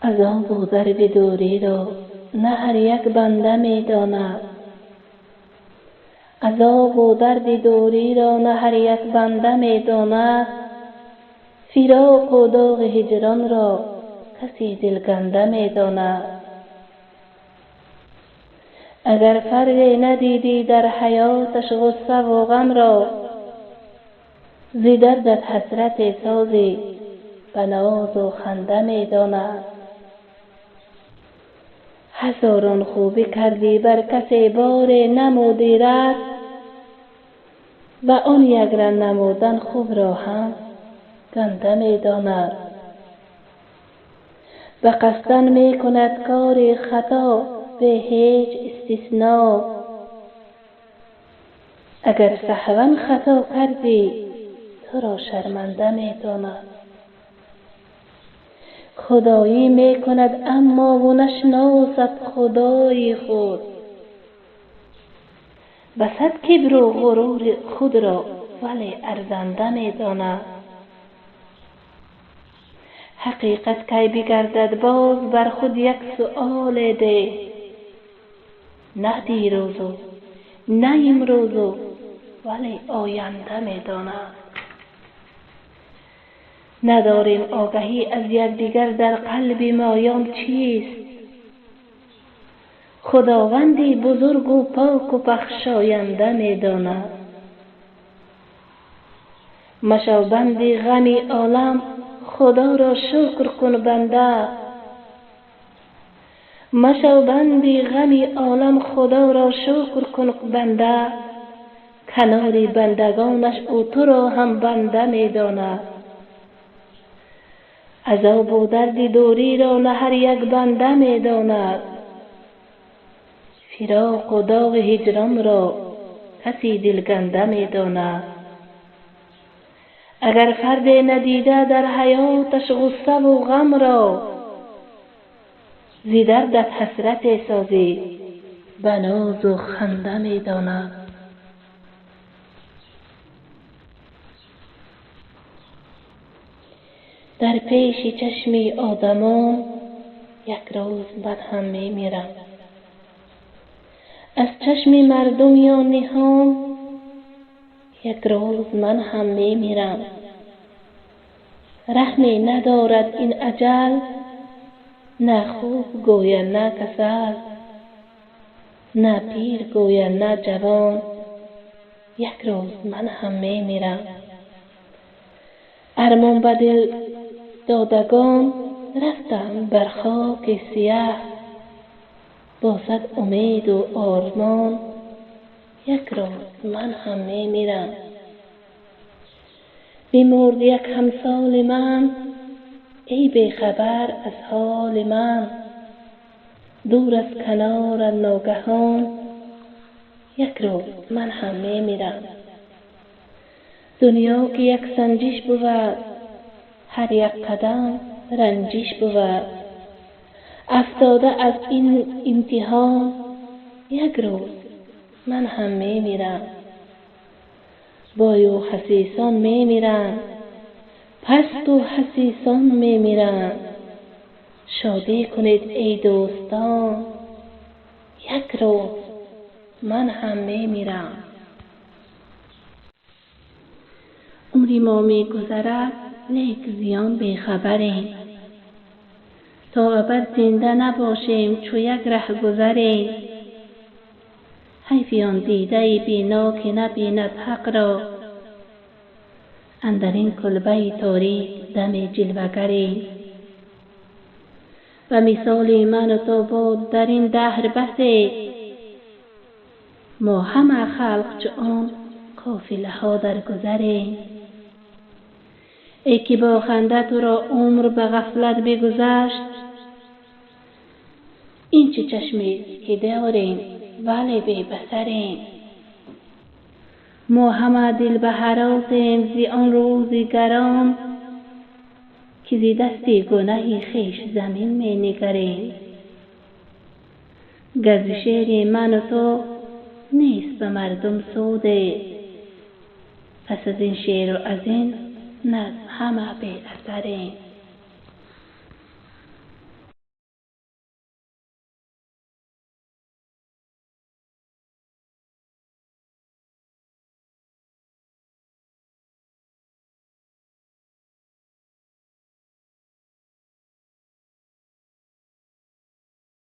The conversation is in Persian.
عذاب و درد دوری را نه هر یک بنده می داند. عذاب و درد دوری را نه هر یک بنده می داند. فراق و داغ هجران را کسی دلگنده می داند. اگر فردی ندیدی در حیاتش غصه و غم را، ز دردت حسرت سازی به ناز و خنده می داند. هزاران خوبی کردی بر کسی بار نمودی رد، و آن یک را نمودن خوب را هم گنده می داند. و قصدن می کند کار خطا به هیچ استثنا. اگر سهوا خطا کردی تو را شرمنده می داند. خدایی می کند اما و نشناسد خدای خود، بسد کبر و غرور خود را ولی ارزنده می داند. حقیقت کی بگردد باز بر خود یک سؤال ده، نه دیروزو نه امروزو ولی آینده می داند. نداریم آگهی از یکدیگر در قلب مایان چیست. خداوندی بزرگ و پاک و بخشاینده می داند. مشو بند غم عالم خدا را شکر کن بنده. مشو بند غم عالم خدا را شکر کن بنده. کنار بندگانش او تو را هم بنده می داند. عذاب و درد دوری را نه هر یک بنده می داند. فراق و داغ هجران را کسی دلگنده می داند. اگر فرد ندیده در حیاتش غصه و غم را، ز دردت حسرت سازی به ناز و خنده می داند. در پیش چشم آدمان یک روز من هم می میرم. از چشم مردمیان نهان یک روز من هم می میرم. رحمی ندارد این اجل، نه خوب گوید نه کسل، نه پیر گوید نه جوان. یک روز من هم می میرم. ارمان به دل دادگان رفتم بر خاک سیاه. با صد امید و آرمان یک روز من هم می میرم. بیمرد یک همسال من ای بی خبر از حال من. دور از کنار ناگهان یک روز من هم می میرم. دنیا که یک سنجش بود، هر یک قدم رنجش بود. افتاده از این امتحان یک روز من هم می میرم. بای و خسیسان می میرند، پست و خسیسان می میرند. شادی کنید ای دوستان، یک روز من هم می میرم. عمری ما می گذرد لیک زیان بی خبریم. تا ابد زنده نباشیم چو یک ره گذریم. حیف آن دیده بینا که نبیند حق را. اندرین کلبه تاریک دم جلوه‌گریم. و مثال من و تو بود در این دهر بسی. ما همه خلق چو آن قافله ها در گذریم. ای که با خنده تو را عمر به غفلت بگذشت. این چه چشمی که داریم ولی بی بصریم. ما همه دل به هراسیم ز آن روز گران. که ز دست گنه خویش زمین می نگریم. گر ز شعر من و تو نیست به مردم سودی. پس از این شعر و از این نظم همه بی اثریم.